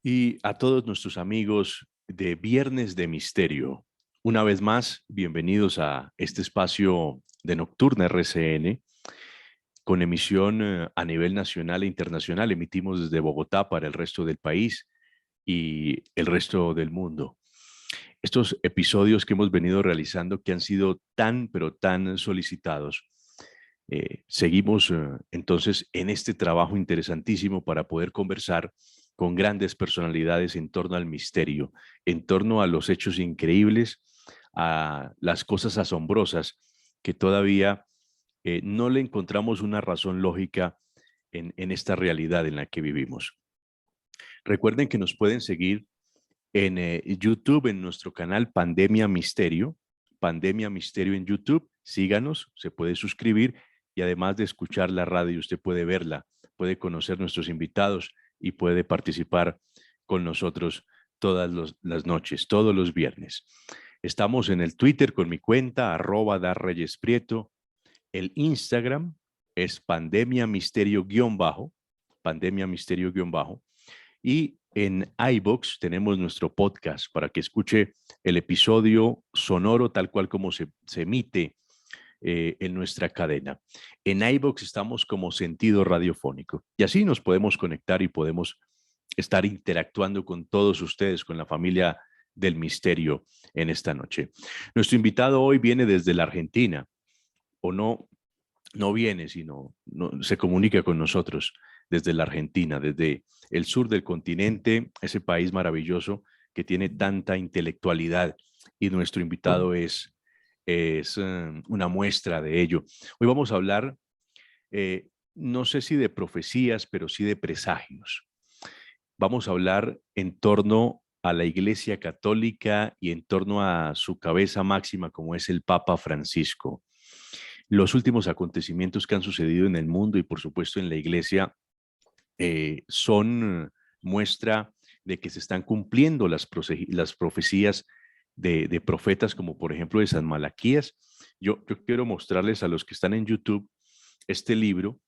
Y a todos nuestros amigos de Viernes de Misterio, una vez más, bienvenidos a este espacio de Nocturna RCN, con emisión a nivel nacional e internacional. Emitimos desde Bogotá para el resto del país y el resto del mundo. Estos episodios que hemos venido realizando, que han sido tan, pero tan solicitados, seguimos entonces en este trabajo interesantísimo para poder conversar con grandes personalidades en torno al misterio, en torno a los hechos increíbles, a las cosas asombrosas que todavía no le encontramos una razón lógica en esta realidad en la que vivimos. Recuerden que nos pueden seguir en YouTube, en nuestro canal Pandemia Misterio en YouTube. Síganos, se puede suscribir y además de escuchar la radio, usted puede verla, puede conocer nuestros invitados y puede participar con nosotros las noches, todos los viernes. Estamos en el Twitter con mi cuenta, @darreyesprieto. El Instagram es Pandemia Misterio-bajo, Pandemia Misterio-bajo. Y en iVoox tenemos nuestro podcast para que escuche el episodio sonoro tal cual como se emite en nuestra cadena. En iVoox estamos como Sentido Radiofónico y así nos podemos conectar y podemos estar interactuando con todos ustedes, con la familia del misterio en esta noche. Nuestro invitado hoy viene desde la Argentina, o no viene, sino se comunica con nosotros desde la Argentina, desde el sur del continente, ese país maravilloso que tiene tanta intelectualidad, y nuestro invitado es una muestra de ello. Hoy vamos a hablar, no sé si de profecías, pero sí de presagios. Vamos a hablar en torno a la Iglesia Católica y en torno a su cabeza máxima, como es el Papa Francisco. Los últimos acontecimientos que han sucedido en el mundo y por supuesto en la Iglesia son muestra de que se están cumpliendo las profecías de profetas, como por ejemplo de San Malaquías. Yo quiero mostrarles a los que están en YouTube este libro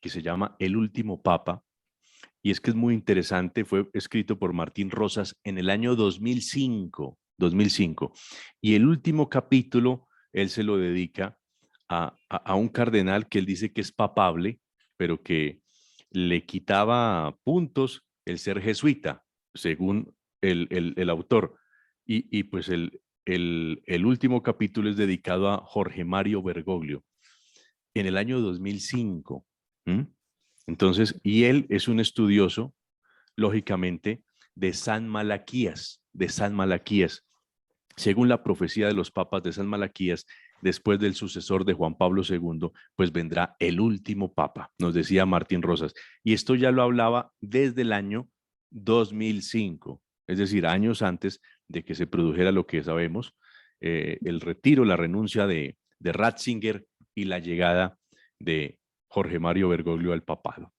que se llama El Último Papa, y es que es muy interesante. Fue escrito por Martín Rosas en el año 2005, y el último capítulo él se lo dedica a un cardenal que él dice que es papable, pero que le quitaba puntos el ser jesuita, según el autor. Y pues el último capítulo es dedicado a Jorge Mario Bergoglio en el año 2005. ¿Mm? Entonces, y él es un estudioso, lógicamente, de San Malaquías. Según la profecía de los papas de San Malaquías, después del sucesor de Juan Pablo II, pues vendrá el último papa, nos decía Martín Rosas. Y esto ya lo hablaba desde el año 2005, es decir, años antes de que se produjera lo que sabemos, el retiro, la renuncia de Ratzinger y la llegada de Jorge Mario Bergoglio al papado.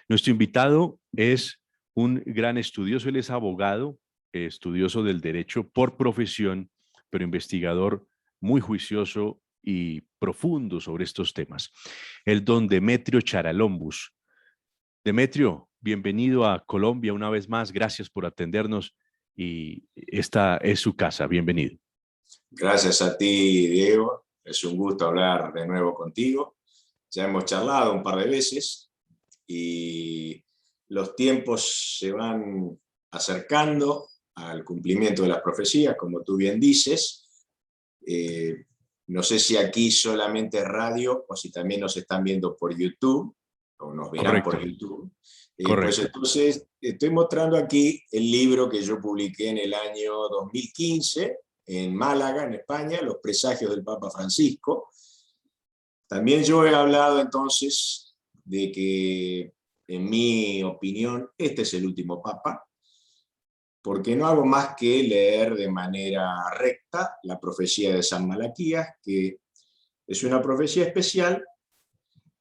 Nuestro invitado es un gran estudioso, él es abogado, estudioso del derecho por profesión, pero investigador muy juicioso y profundo sobre estos temas. El don Demetrio Charalombus. Demetrio, bienvenido a Colombia una vez más, gracias por atendernos y esta es su casa, bienvenido. Gracias a ti, Diego, es un gusto hablar de nuevo contigo. Ya hemos charlado un par de veces y los tiempos se van acercando al cumplimiento de las profecías, como tú bien dices. No sé si aquí solamente es radio o si también nos están viendo por YouTube o nos verán Correcto. por YouTube. Correcto. Pues entonces estoy mostrando aquí el libro que yo publiqué en el año 2015 en Málaga, en España, Los presagios del Papa Francisco. También yo he hablado entonces de que, en mi opinión, este es el último Papa, porque no hago más que leer de manera recta la profecía de San Malaquías, que es una profecía especial.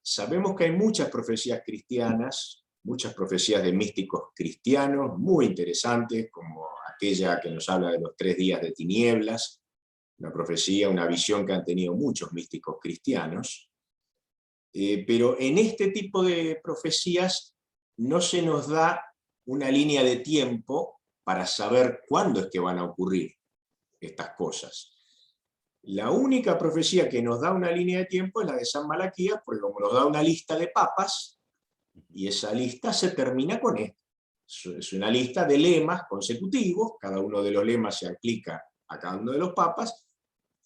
Sabemos que hay muchas profecías cristianas, muchas profecías de místicos cristianos, muy interesantes, como aquella que nos habla de los 3 días de tinieblas, una profecía, una visión que han tenido muchos místicos cristianos. Pero en este tipo de profecías no se nos da una línea de tiempo para saber cuándo es que van a ocurrir estas cosas. La única profecía que nos da una línea de tiempo es la de San Malaquías, porque como nos da una lista de papas, y esa lista se termina con esto. Es una lista de lemas consecutivos, cada uno de los lemas se aplica a cada uno de los papas,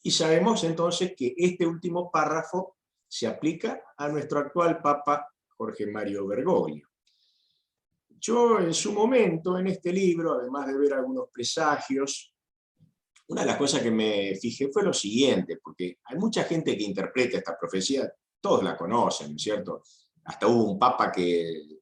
y sabemos entonces que este último párrafo se aplica a nuestro actual Papa Jorge Mario Bergoglio. Yo en su momento, en este libro, además de ver algunos presagios, una de las cosas que me fijé fue lo siguiente, porque hay mucha gente que interpreta esta profecía, todos la conocen, ¿no es cierto? Hasta hubo un papa que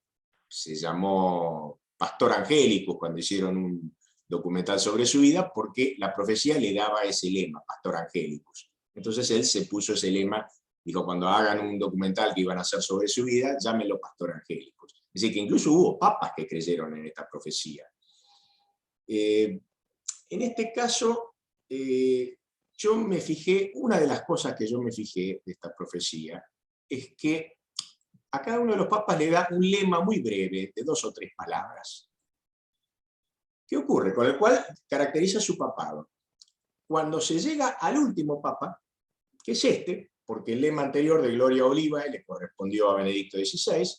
se llamó Pastor Angélicus cuando hicieron un documental sobre su vida, porque la profecía le daba ese lema, Pastor Angélicus. Entonces él se puso ese lema, dijo, cuando hagan un documental que iban a hacer sobre su vida, llámenlo Pastor Angélicus. Es decir, que incluso hubo papas que creyeron en esta profecía. En este caso, yo me fijé, una de las cosas que yo me fijé de esta profecía, es que a cada uno de los papas le da un lema muy breve, de 2 o 3 palabras. ¿Qué ocurre? Con el cual caracteriza su papado. Cuando se llega al último papa, que es este, porque el lema anterior de Gloria Olivae le correspondió a Benedicto XVI,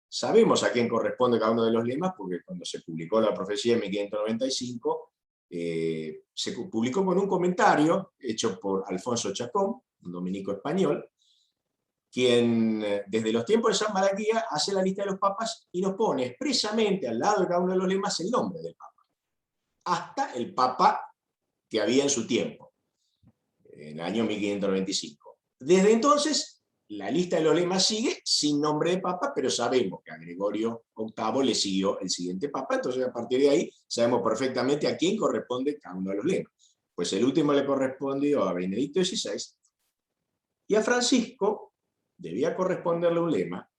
sabemos a quién corresponde cada uno de los lemas, porque cuando se publicó la profecía en 1595, se publicó con un comentario hecho por Alfonso Chacón, un dominico español, quien desde los tiempos de San Malaquía hace la lista de los papas y nos pone expresamente al lado de cada uno de los lemas el nombre del papa, hasta el papa que había en su tiempo, en el año 1595. Desde entonces, la lista de los lemas sigue sin nombre de papa, pero sabemos que a Gregorio VIII le siguió el siguiente papa, entonces a partir de ahí sabemos perfectamente a quién corresponde cada uno de los lemas. Pues el último le correspondió a Benedicto XVI, y a Francisco debía corresponderle un lema,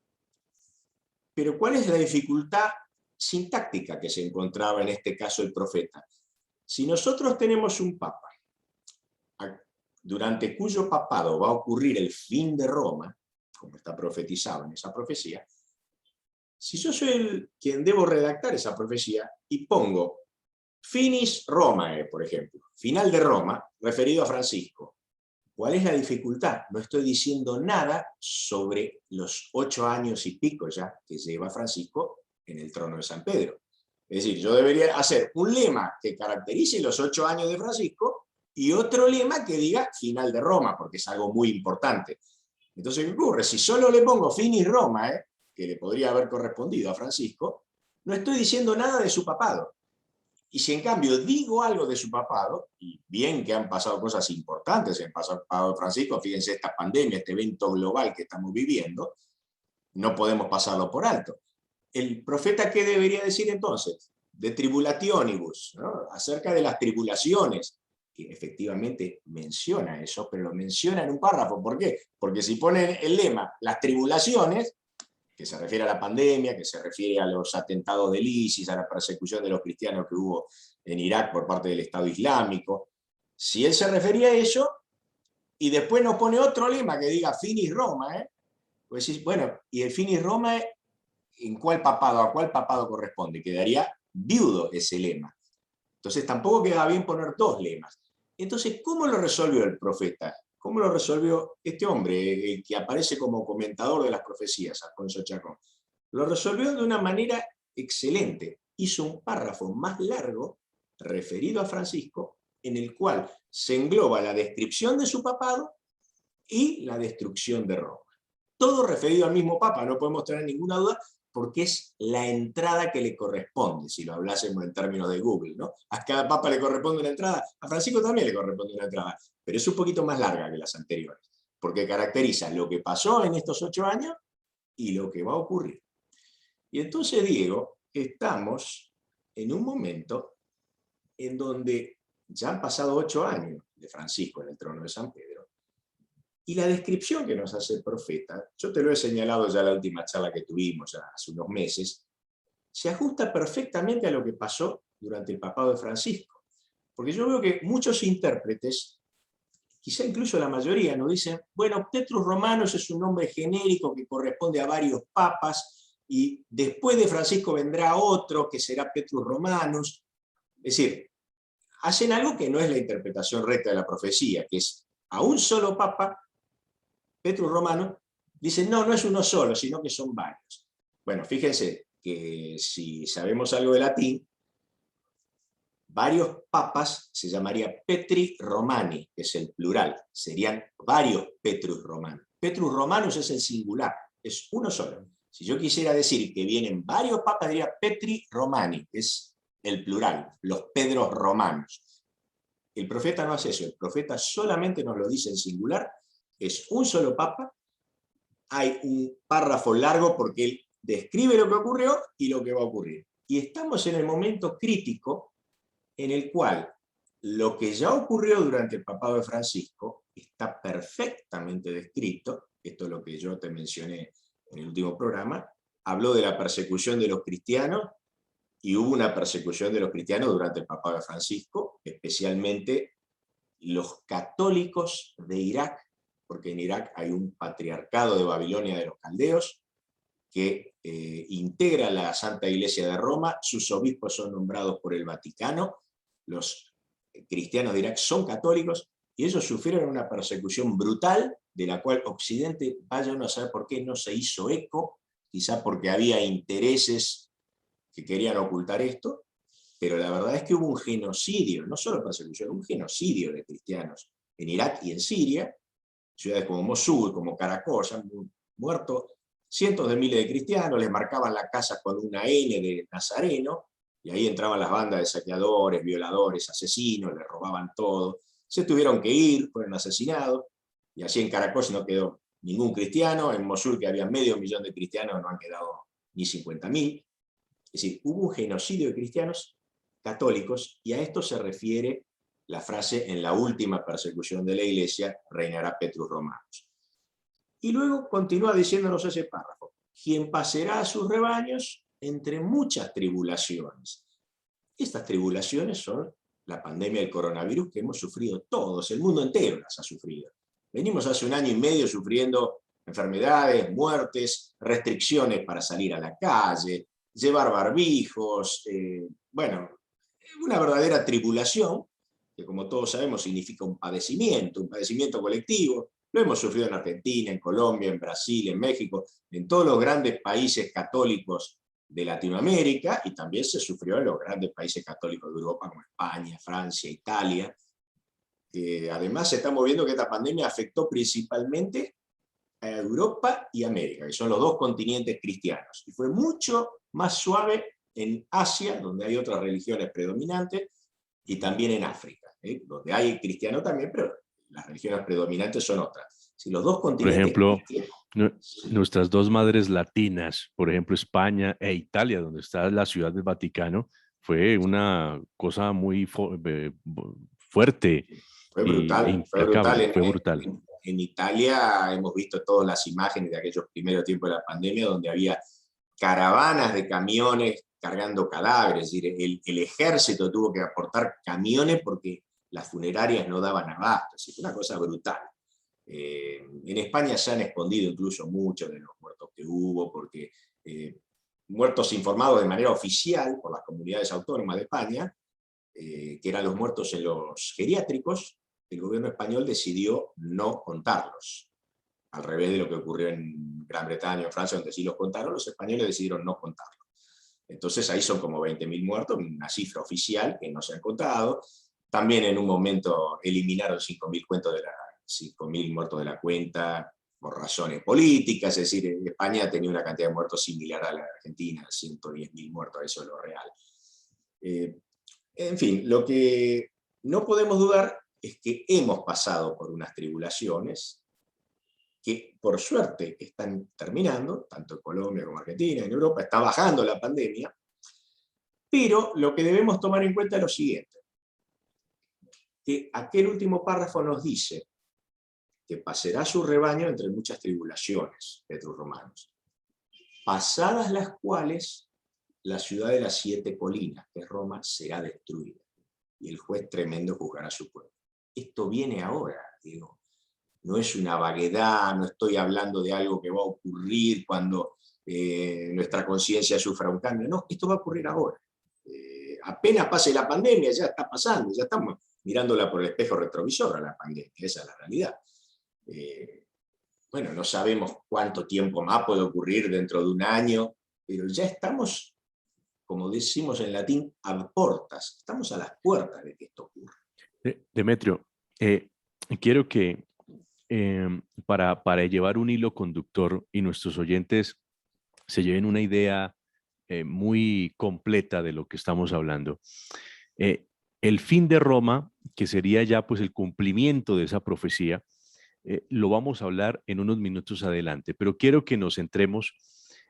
pero ¿cuál es la dificultad sintáctica que se encontraba en este caso el profeta? Si nosotros tenemos un papa, durante cuyo papado va a ocurrir el fin de Roma, como está profetizado en esa profecía, si yo soy quien debo redactar esa profecía y pongo finis Romae, por ejemplo, final de Roma, referido a Francisco, ¿cuál es la dificultad? No estoy diciendo nada sobre los 8 años y pico ya que lleva Francisco en el trono de San Pedro. Es decir, yo debería hacer un lema que caracterice los 8 años de Francisco y otro lema que diga final de Roma, porque es algo muy importante. Entonces, ¿qué ocurre? Si solo le pongo finis Roma, que le podría haber correspondido a Francisco, no estoy diciendo nada de su papado. Y si en cambio digo algo de su papado, y bien que han pasado cosas importantes en el papado de Francisco, fíjense esta pandemia, este evento global que estamos viviendo, no podemos pasarlo por alto. ¿El profeta qué debería decir entonces? De tribulationibus, ¿no? Acerca de las tribulaciones, que efectivamente menciona eso, pero lo menciona en un párrafo. ¿Por qué? Porque si ponen el lema, las tribulaciones, que se refiere a la pandemia, que se refiere a los atentados del ISIS, a la persecución de los cristianos que hubo en Irak por parte del Estado Islámico. Si él se refería a eso, y después nos pone otro lema que diga finis Roma, pues decís, bueno, ¿y el finis Roma en cuál papado, a cuál papado corresponde? Quedaría viudo ese lema. Entonces tampoco queda bien poner 2 lemas. Entonces, ¿cómo lo resolvió el profeta? ¿Cómo lo resolvió este hombre que aparece como comentador de las profecías, Alfonso Chacón? Lo resolvió de una manera excelente. Hizo un párrafo más largo referido a Francisco, en el cual se engloba la descripción de su papado y la destrucción de Roma. Todo referido al mismo papa, no podemos tener ninguna duda, porque es la entrada que le corresponde, si lo hablásemos en términos de Google, ¿no? A cada papa le corresponde una entrada, a Francisco también le corresponde una entrada, pero es un poquito más larga que las anteriores, porque caracteriza lo que pasó en estos 8 años y lo que va a ocurrir. Y entonces, Diego, estamos en un momento en donde ya han pasado 8 años de Francisco en el trono de San Pedro, y la descripción que nos hace el profeta, yo te lo he señalado ya en la última charla que tuvimos ya hace unos meses, se ajusta perfectamente a lo que pasó durante el papado de Francisco. Porque yo veo que muchos intérpretes, quizá incluso la mayoría, nos dicen, bueno, Petrus Romanos es un nombre genérico que corresponde a varios papas, y después de Francisco vendrá otro que será Petrus Romanus. Es decir, hacen algo que no es la interpretación recta de la profecía, que es a un solo papa, Petrus Romanus, dicen no, no es uno solo, sino que son varios. Bueno, fíjense que si sabemos algo de latín, varios papas se llamaría Petri Romani, que es el plural, serían varios Petrus Romanus. Petrus Romanus es el singular, es uno solo. Si yo quisiera decir que vienen varios papas, diría Petri Romani, que es el plural, los Pedros Romanos. El profeta no hace eso, el profeta solamente nos lo dice en singular, es un solo papa, hay un párrafo largo porque él describe lo que ocurrió y lo que va a ocurrir. Y estamos en el momento crítico en el cual lo que ya ocurrió durante el papado de Francisco está perfectamente descrito, esto es lo que yo te mencioné en el último programa, habló de la persecución de los cristianos, y hubo una persecución de los cristianos durante el papado de Francisco, especialmente los católicos de Irak, porque en Irak hay un patriarcado de Babilonia de los caldeos, que integra la Santa Iglesia de Roma, sus obispos son nombrados por el Vaticano, los cristianos de Irak son católicos, y ellos sufrieron una persecución brutal, de la cual Occidente, vaya uno a saber por qué no se hizo eco, quizá porque había intereses que querían ocultar esto, pero la verdad es que hubo un genocidio, no solo persecución, un genocidio de cristianos en Irak y en Siria, ciudades como Mosul, como Caracol, han muerto cientos de miles de cristianos, les marcaban la casa con una N de Nazareno, y ahí entraban las bandas de saqueadores, violadores, asesinos, les robaban todo, se tuvieron que ir, fueron asesinados, y así en Caracol no quedó ningún cristiano, en Mosul, que había 500.000 de cristianos, no han quedado ni 50.000, es decir, hubo un genocidio de cristianos católicos, y a esto se refiere la frase: en la última persecución de la Iglesia reinará Petrus Romanus. Y luego continúa diciéndonos ese párrafo: quien paseará a sus rebaños entre muchas tribulaciones. Estas tribulaciones son la pandemia del coronavirus que hemos sufrido todos, el mundo entero las ha sufrido. Venimos hace 1 año y medio sufriendo enfermedades, muertes, restricciones para salir a la calle, llevar barbijos, bueno, una verdadera tribulación, que como todos sabemos significa un padecimiento colectivo. Lo hemos sufrido en Argentina, en Colombia, en Brasil, en México, en todos los grandes países católicos de Latinoamérica, y también se sufrió en los grandes países católicos de Europa, como España, Francia, Italia. Además estamos viendo que esta pandemia afectó principalmente a Europa y América, que son los 2 continentes cristianos, y fue mucho más suave en Asia, donde hay otras religiones predominantes, y también en África, donde hay cristianos también, pero las religiones predominantes son otras. Si los 2 Por continentes ejemplo, sí. nuestras 2 madres latinas, por ejemplo, España e Italia, donde está la ciudad del Vaticano, fue una cosa muy fuerte Fue e brutal, fue brutal. implacable, fue brutal. En Italia hemos visto todas las imágenes de aquellos primeros tiempos de la pandemia, donde había caravanas de camiones cargando cadáveres, es decir, el ejército tuvo que aportar camiones porque las funerarias no daban abasto, es una cosa brutal. En España se han escondido incluso muchos de los muertos que hubo, porque muertos informados de manera oficial por las comunidades autónomas de España, que eran los muertos en los geriátricos, el gobierno español decidió no contarlos. Al revés de lo que ocurrió en Gran Bretaña o en Francia, donde sí los contaron, los españoles decidieron no contarlos. Entonces ahí son como 20.000 muertos, una cifra oficial que no se han contado. También en un momento eliminaron 5.000 muertos de la cuenta por razones políticas, es decir, España tenía una cantidad de muertos similar a la de Argentina, 110.000 muertos, eso es lo real. En fin, lo que no podemos dudar es que hemos pasado por unas tribulaciones que por suerte están terminando, tanto en Colombia como en Argentina, en Europa, está bajando la pandemia, pero lo que debemos tomar en cuenta es lo siguiente, que aquel último párrafo nos dice que pasará su rebaño entre muchas tribulaciones, Petrus Romanus, pasadas las cuales la ciudad de las 7 colinas, que es Roma, será destruida, y el juez tremendo juzgará a su pueblo. Esto viene ahora, digo. No es una vaguedad, no estoy hablando de algo que va a ocurrir cuando nuestra conciencia sufra un cambio. No, esto va a ocurrir ahora. Apenas pase la pandemia, ya está pasando, ya estamos mirándola por el espejo retrovisor a la pandemia, esa es la realidad. Bueno, no sabemos cuánto tiempo más puede ocurrir dentro de un año, pero ya estamos, como decimos en latín, ad portas, estamos a las puertas de que esto ocurra. Demetrio, quiero que para llevar un hilo conductor y nuestros oyentes se lleven una idea muy completa de lo que estamos hablando. El fin de Roma, que sería ya pues el cumplimiento de esa profecía, lo vamos a hablar en unos minutos adelante, pero quiero que nos centremos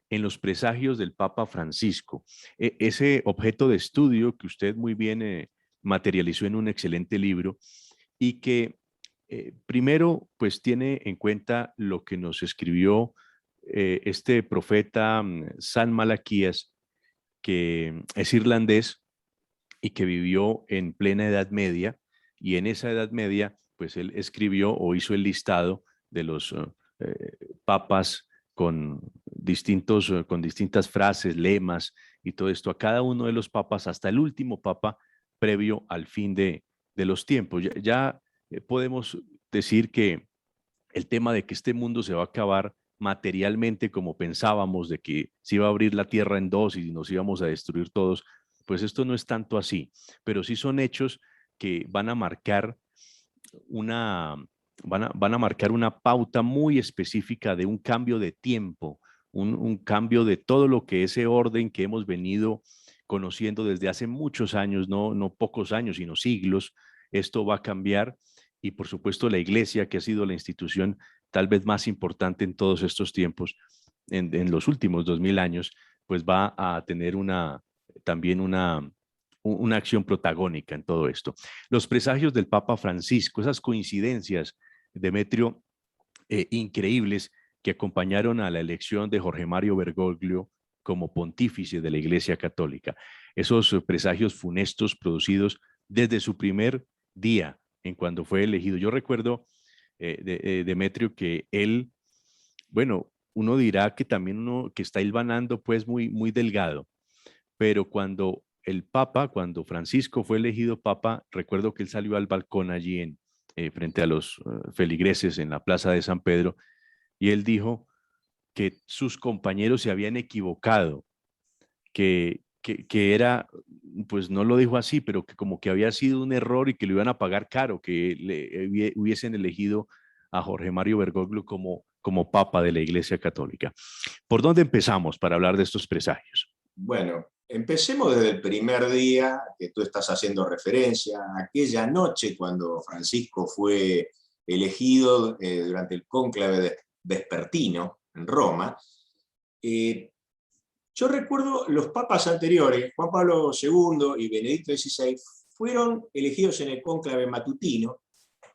en los presagios del Papa Francisco, ese objeto de estudio que usted muy bien materializó en un excelente libro y que primero pues tiene en cuenta lo que nos escribió este profeta San Malaquías, que es irlandés y que vivió en plena Edad Media, y en esa Edad Media pues él escribió o hizo el listado de los papas con con distintas frases, lemas y todo esto, a cada uno de los papas, hasta el último papa previo al fin de los tiempos. Podemos decir que el tema de que este mundo se va a acabar materialmente como pensábamos, de que se iba a abrir la tierra en dos y nos íbamos a destruir todos, pues esto no es tanto así, pero sí son hechos que van a marcar una, van a marcar una pauta muy específica de un cambio de tiempo, un cambio de todo lo que ese orden que hemos venido conociendo desde hace muchos años, no pocos años, sino siglos. Esto va a cambiar y por supuesto la iglesia, que ha sido la institución tal vez más importante en todos estos tiempos, en los últimos 2000 años, pues va a tener también una acción protagónica en todo esto. Los presagios del Papa Francisco, esas coincidencias, Demetrio, increíbles que acompañaron a la elección de Jorge Mario Bergoglio como pontífice de la Iglesia Católica. Esos presagios funestos producidos desde su primer día en cuando fue elegido. Yo recuerdo, Demetrio, que él, bueno, uno dirá que también uno que está hilvanando pues muy delgado, pero cuando Francisco fue elegido papa, recuerdo que él salió al balcón allí frente a los feligreses en la plaza de San Pedro, y él dijo que sus compañeros se habían equivocado, que era, pues no lo dijo así, pero que como que había sido un error y que lo iban a pagar caro, que hubiesen elegido a Jorge Mario Bergoglio como papa de la Iglesia Católica. ¿Por dónde empezamos para hablar de estos presagios? Bueno, empecemos desde el primer día que tú estás haciendo referencia, aquella noche cuando Francisco fue elegido durante el cónclave vespertino en Roma. Yo recuerdo los papas anteriores, Juan Pablo II y Benedicto XVI, fueron elegidos en el cónclave matutino,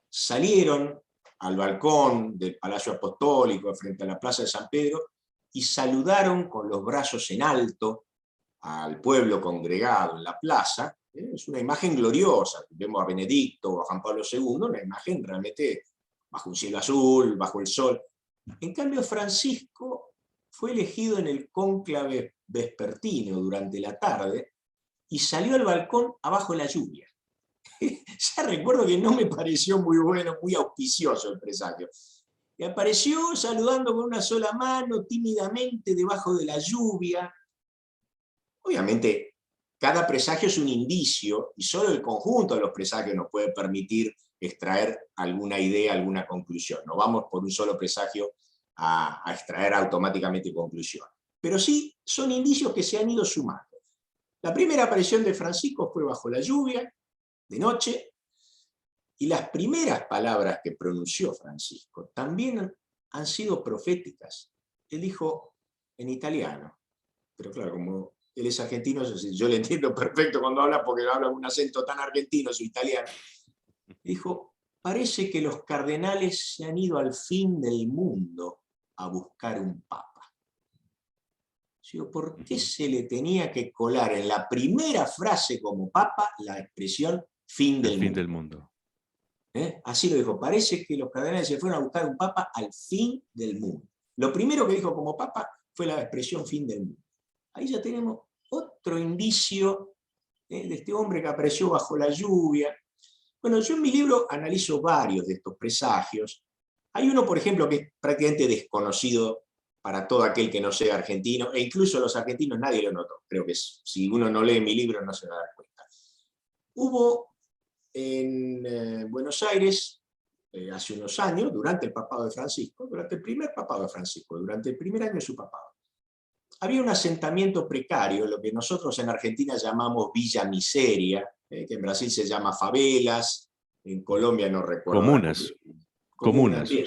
salieron al balcón del Palacio Apostólico frente a la Plaza de San Pedro y saludaron con los brazos en alto al pueblo congregado en la plaza. Es una imagen gloriosa. Vemos a Benedicto o a Juan Pablo II, una imagen realmente bajo un cielo azul, bajo el sol. En cambio, Francisco fue elegido en el cónclave vespertino durante la tarde y salió al balcón abajo de la lluvia. Ya recuerdo que no me pareció muy bueno, muy auspicioso el presagio. Y apareció saludando con una sola mano, tímidamente, debajo de la lluvia. Obviamente, cada presagio es un indicio y solo el conjunto de los presagios nos puede permitir extraer alguna idea, alguna conclusión. No vamos por un solo presagio a extraer automáticamente conclusión. Pero sí son indicios que se han ido sumando. La primera aparición de Francisco fue bajo la lluvia, de noche, y las primeras palabras que pronunció Francisco también han sido proféticas. Él dijo en italiano, pero claro, como él es argentino, yo le entiendo perfecto cuando habla, porque habla con un acento tan argentino, su italiano. Dijo, parece que los cardenales se han ido al fin del mundo a buscar un papa. Digo, ¿por qué se le tenía que colar en la primera frase como papa la expresión fin del mundo? Del mundo. Así lo dijo, parece que los cardenales se fueron a buscar un papa al fin del mundo. Lo primero que dijo como papa fue la expresión fin del mundo. Ahí ya tenemos otro indicio de este hombre que apareció bajo la lluvia. Bueno, yo en mi libro analizo varios de estos presagios. Hay uno, por ejemplo, que es prácticamente desconocido para todo aquel que no sea argentino, e incluso los argentinos nadie lo notó. Creo que si uno no lee mi libro no se va a dar cuenta. Hubo en Buenos Aires, hace unos años, durante el papado de Francisco, durante el primer papado de Francisco, durante el primer año de su papado, había un asentamiento precario, lo que nosotros en Argentina llamamos Villa Miseria, que en Brasil se llama favelas, en Colombia no recuerdo. Comunas. Comunas, sí.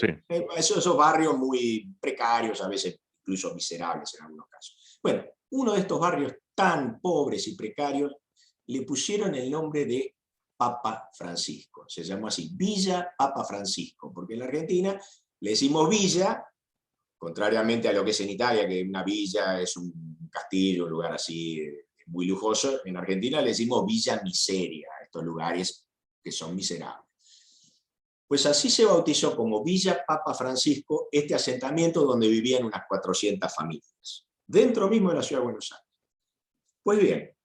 Esos barrios muy precarios, a veces incluso miserables en algunos casos. Bueno, uno de estos barrios tan pobres y precarios le pusieron el nombre de Papa Francisco. Se llamó así, Villa Papa Francisco, porque en la Argentina le decimos villa, contrariamente a lo que es en Italia, que una villa es un castillo, un lugar así muy lujoso. En Argentina le decimos Villa Miseria, estos lugares que son miserables. Pues así se bautizó como Villa Papa Francisco este asentamiento donde vivían unas 400 familias, dentro mismo de la ciudad de Buenos Aires. Pues bien,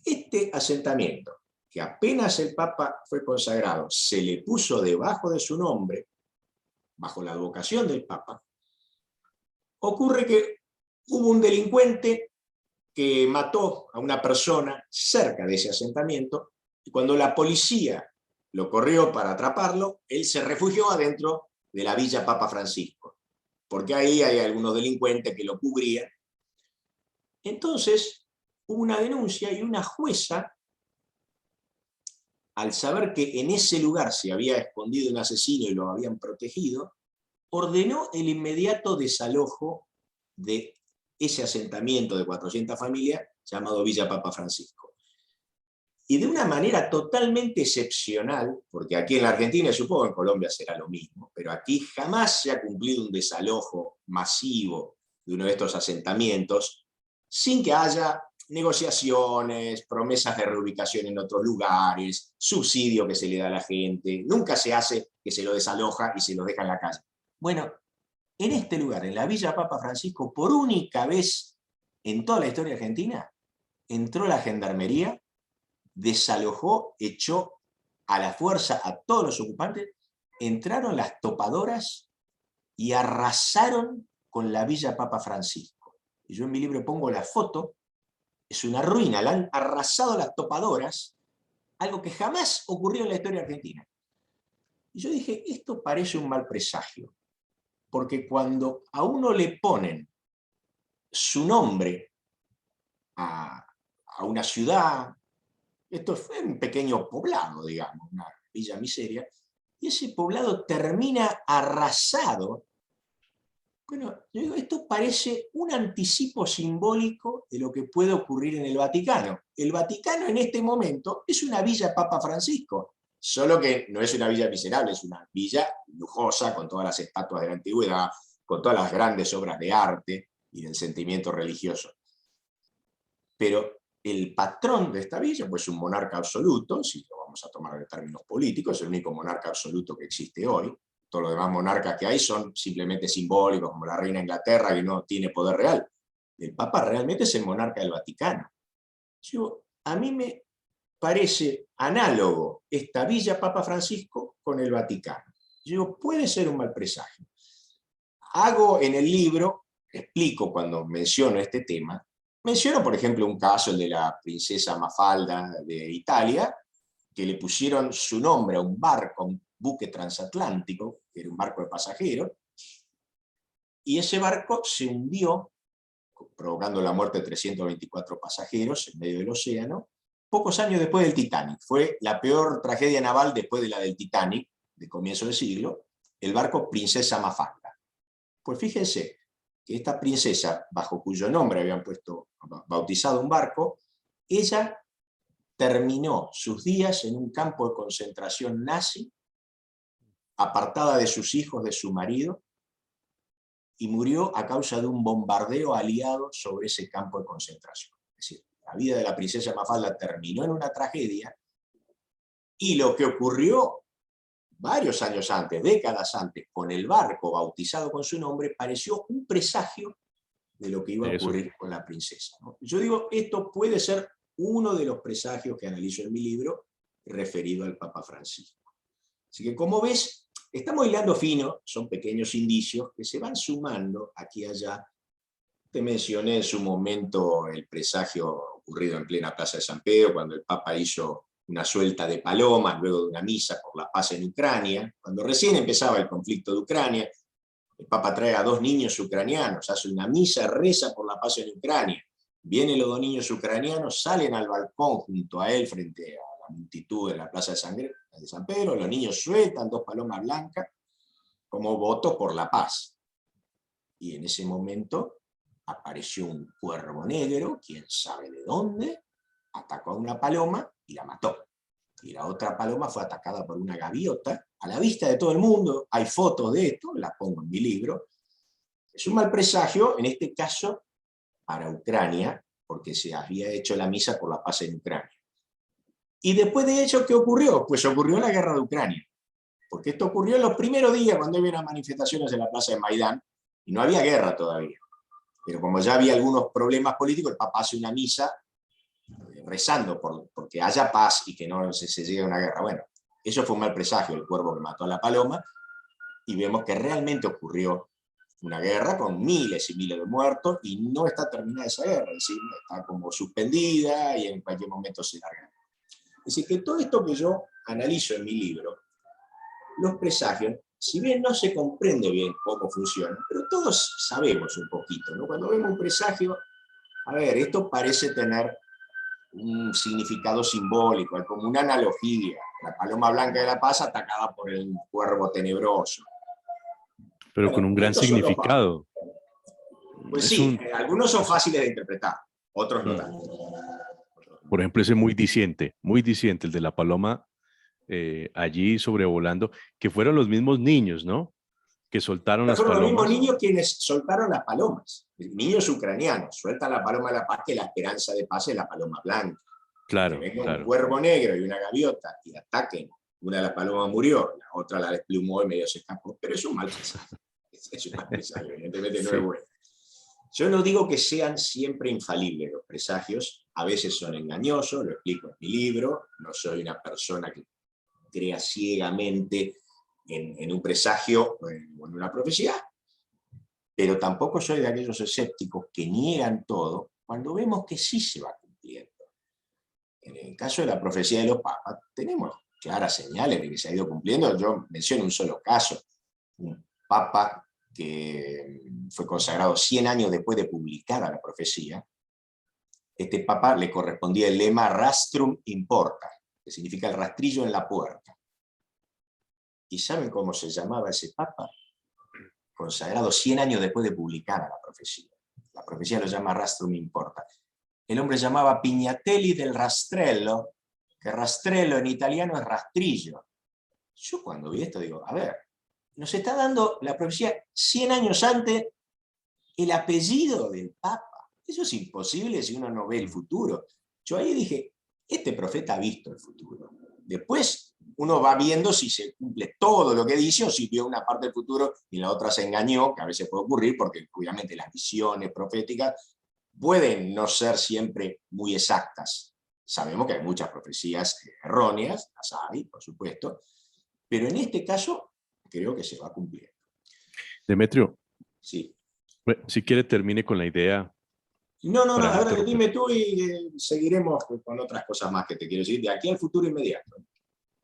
este asentamiento, que apenas el Papa fue consagrado, se le puso debajo de su nombre, bajo la advocación del Papa, ocurre que hubo un delincuente que mató a una persona cerca de ese asentamiento, y cuando la policía lo corrió para atraparlo, él se refugió adentro de la Villa Papa Francisco, porque ahí hay algunos delincuentes que lo cubrían. Entonces hubo una denuncia y una jueza, al saber que en ese lugar se había escondido un asesino y lo habían protegido, ordenó el inmediato desalojo de ese asentamiento de 400 familias llamado Villa Papa Francisco. Y de una manera totalmente excepcional, porque aquí en la Argentina, y supongo en Colombia será lo mismo, pero aquí jamás se ha cumplido un desalojo masivo de uno de estos asentamientos sin que haya negociaciones, promesas de reubicación en otros lugares, subsidio que se le da a la gente. Nunca se hace que se lo desaloja y se lo deja en la calle. Bueno, en este lugar, en la Villa Papa Francisco, por única vez en toda la historia argentina, entró la gendarmería, desalojó, echó a la fuerza a todos los ocupantes, entraron las topadoras y arrasaron con la Villa Papa Francisco. Y yo en mi libro pongo la foto, es una ruina, la han arrasado las topadoras, algo que jamás ocurrió en la historia argentina. Y yo dije, esto parece un mal presagio, porque cuando a uno le ponen su nombre a una ciudad, esto fue un pequeño poblado, digamos, una villa miseria, y ese poblado termina arrasado. Bueno, yo digo, esto parece un anticipo simbólico de lo que puede ocurrir en el Vaticano. El Vaticano en este momento es una villa Papa Francisco, solo que no es una villa miserable, es una villa lujosa, con todas las estatuas de la antigüedad, con todas las grandes obras de arte y del sentimiento religioso. Pero el patrón de esta villa, pues un monarca absoluto, si lo vamos a tomar en términos políticos, es el único monarca absoluto que existe hoy. Todos los demás monarcas que hay son simplemente simbólicos, como la reina de Inglaterra, que no tiene poder real. El Papa realmente es el monarca del Vaticano. A mí me parece análogo esta villa Papa Francisco con el Vaticano. Puede ser un mal presagio. Hago en el libro, explico cuando menciono este tema, menciono, por ejemplo, un caso, el de la princesa Mafalda de Italia, que le pusieron su nombre a un barco, a un buque transatlántico, que era un barco de pasajeros, y ese barco se hundió, provocando la muerte de 324 pasajeros en medio del océano, pocos años después del Titanic. Fue la peor tragedia naval después de la del Titanic, de comienzo del siglo, el barco Princesa Mafalda. Pues fíjense que esta princesa, bajo cuyo nombre habían bautizado un barco, ella terminó sus días en un campo de concentración nazi, apartada de sus hijos, de su marido, y murió a causa de un bombardeo aliado sobre ese campo de concentración. Es decir, la vida de la princesa Mafalda terminó en una tragedia, y lo que ocurrió varios años antes, décadas antes, con el barco bautizado con su nombre, pareció un presagio de lo que iba a Eso. ocurrir con la princesa, ¿no? Yo digo, esto puede ser uno de los presagios que analizo en mi libro referido al Papa Francisco. Así que, como ves, estamos hilando fino, son pequeños indicios que se van sumando aquí y allá. Te mencioné en su momento el presagio ocurrido en plena Plaza de San Pedro, cuando el Papa hizo una suelta de palomas luego de una misa por la paz en Ucrania, cuando recién empezaba el conflicto de Ucrania. El Papa trae a 2 niños ucranianos, hace una misa, reza por la paz en Ucrania. Vienen los 2 niños ucranianos, salen al balcón junto a él frente a la multitud de la Plaza de San Pedro, los niños sueltan 2 palomas blancas como voto por la paz. Y en ese momento apareció un cuervo negro, quién sabe de dónde, atacó a una paloma y la mató. Y la otra paloma fue atacada por una gaviota, a la vista de todo el mundo. Hay fotos de esto, las pongo en mi libro. Es un mal presagio, en este caso, para Ucrania, porque se había hecho la misa por la paz en Ucrania. Y después de ello, ¿qué ocurrió? Pues ocurrió la guerra de Ucrania. Porque esto ocurrió en los primeros días, cuando había las manifestaciones en la plaza de Maidán, y no había guerra todavía. Pero como ya había algunos problemas políticos, el Papa hace una misa rezando porque haya paz y que no se llegue a una guerra. Bueno, eso fue un mal presagio, el cuervo que mató a la paloma, y vemos que realmente ocurrió una guerra con miles y miles de muertos, y no está terminada esa guerra, es decir, está como suspendida y en cualquier momento se larga. Es decir, que todo esto que yo analizo en mi libro, los presagios, si bien no se comprende bien cómo funcionan, pero todos sabemos un poquito, ¿no? Cuando vemos un presagio, a ver, esto parece tener un significado simbólico, es como una analogía. La paloma blanca de la paz atacada por el cuervo tenebroso. Pero con Bueno, un gran estos son los papas. significado. Pues Es sí, un, algunos son es- fáciles de interpretar, otros no mm. tanto. Por ejemplo, ese muy diciente, el de la paloma allí sobrevolando, que fueron los mismos niños, ¿no? Que soltaron las Fueron los mismos palomas. niños quienes soltaron las palomas, niños ucranianos, sueltan la paloma de la paz, que la esperanza de paz es la paloma blanca. Que Claro, venga un claro. cuervo negro y una gaviota y ataquen, una de las palomas murió, la otra la desplumó y medio se escapó, pero es un mal presagio. Es un mal presagio, evidentemente no es Sí. bueno. Yo no digo que sean siempre infalibles los presagios, a veces son engañosos, lo explico en mi libro, no soy una persona que crea ciegamente en un presagio o en una profecía, pero tampoco soy de aquellos escépticos que niegan todo cuando vemos que sí se va cumpliendo. En el caso de la profecía de los papas, tenemos claras señales de que se ha ido cumpliendo. Yo menciono un solo caso, un papa que fue consagrado 100 años después de publicada la profecía. Este papa le correspondía el lema Rastrum Importa, que significa el rastrillo en la puerta. ¿Y saben cómo se llamaba ese papa? Consagrado 100 años después de publicada la profecía. La profecía lo llama Rastrum Importa. El hombre llamaba Pignatelli del Rastrello, que rastrello en italiano es rastrillo. Yo cuando vi esto digo, a ver, nos está dando la profecía 100 años antes el apellido del Papa. Eso es imposible si uno no ve el futuro. Yo ahí dije, este profeta ha visto el futuro. Después uno va viendo si se cumple todo lo que dice o si vio una parte del futuro y la otra se engañó, que a veces puede ocurrir porque obviamente las visiones proféticas pueden no ser siempre muy exactas. Sabemos que hay muchas profecías erróneas, las hay, por supuesto, pero en este caso creo que se va a cumplir. Demetrio, Sí. si quiere termine con la idea No, para no a ver, interrumpir. dime tú y seguiremos con otras cosas más que te quiero decir, de aquí al futuro inmediato.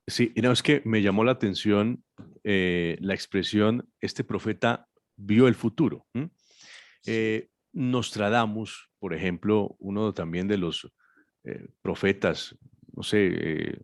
Sí, y no, es que me llamó la atención la expresión, este profeta vio el futuro. Nostradamus, por ejemplo, uno también de los profetas, no sé,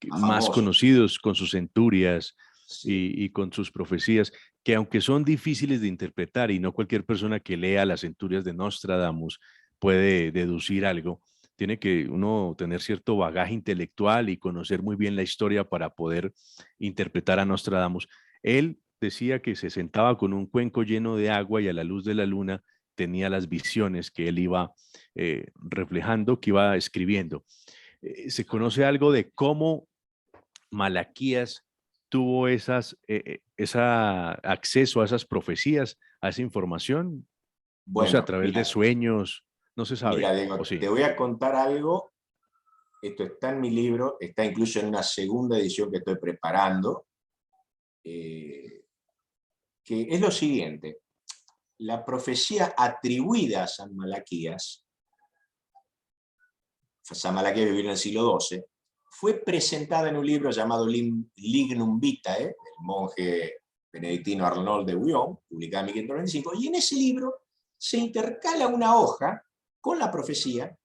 más Famoso. conocidos con sus centurias Sí. y con sus profecías, que aunque son difíciles de interpretar y no cualquier persona que lea las centurias de Nostradamus puede deducir algo, tiene que uno tener cierto bagaje intelectual y conocer muy bien la historia para poder interpretar a Nostradamus. Él decía que se sentaba con un cuenco lleno de agua y a la luz de la luna tenía las visiones que él iba reflejando, que iba escribiendo. ¿Se conoce algo de cómo Malaquías tuvo ese acceso a esas profecías, a esa información? No sé, a Bueno, través de mira, sueños, no se sabe, ¿o Diego, sí? te voy a contar algo. Esto está en mi libro, está incluso en una segunda edición que estoy preparando, que es lo siguiente. La profecía atribuida a San Malaquías vivió en el siglo XII, fue presentada en un libro llamado Lignum Vitae, del monje benedictino Arnauld de Bouillon, publicado en 1595, y en ese libro se intercala una hoja con la profecía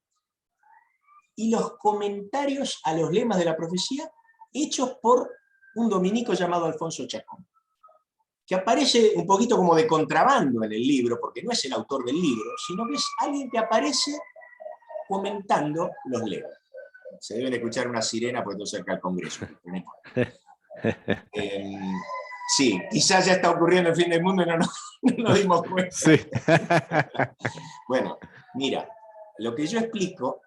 y los comentarios a los lemas de la profecía hechos por un dominico llamado Alfonso Chacón, que aparece un poquito como de contrabando en el libro, porque no es el autor del libro, sino que es alguien que aparece comentando los lemas. Se deben escuchar una sirena porque estoy cerca del Congreso. Sí, quizás ya está ocurriendo el fin del mundo y no nos dimos cuenta. Sí. Bueno, mira, lo que yo explico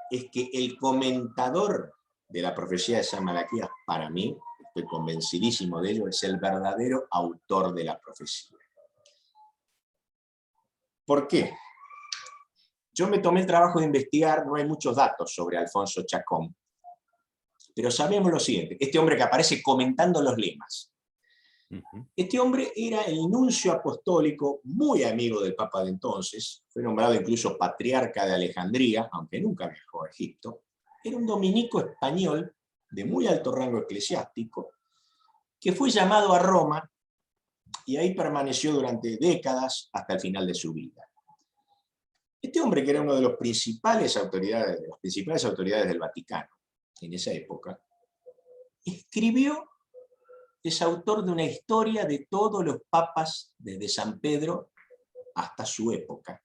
es que el comentador de la profecía de San Malaquías, para mí, estoy convencidísimo de ello, es el verdadero autor de la profecía. ¿Por qué? Yo me tomé el trabajo de investigar, no hay muchos datos sobre Alfonso Chacón, pero sabemos lo siguiente, este hombre que aparece comentando los lemas. Este hombre era el nuncio apostólico, muy amigo del Papa de entonces, fue nombrado incluso patriarca de Alejandría, aunque nunca viajó a Egipto. Era un dominico español de muy alto rango eclesiástico, que fue llamado a Roma y ahí permaneció durante décadas hasta el final de su vida. Este hombre, que era uno de las principales autoridades del Vaticano en esa época, escribió, es autor de una historia de todos los papas desde San Pedro hasta su época.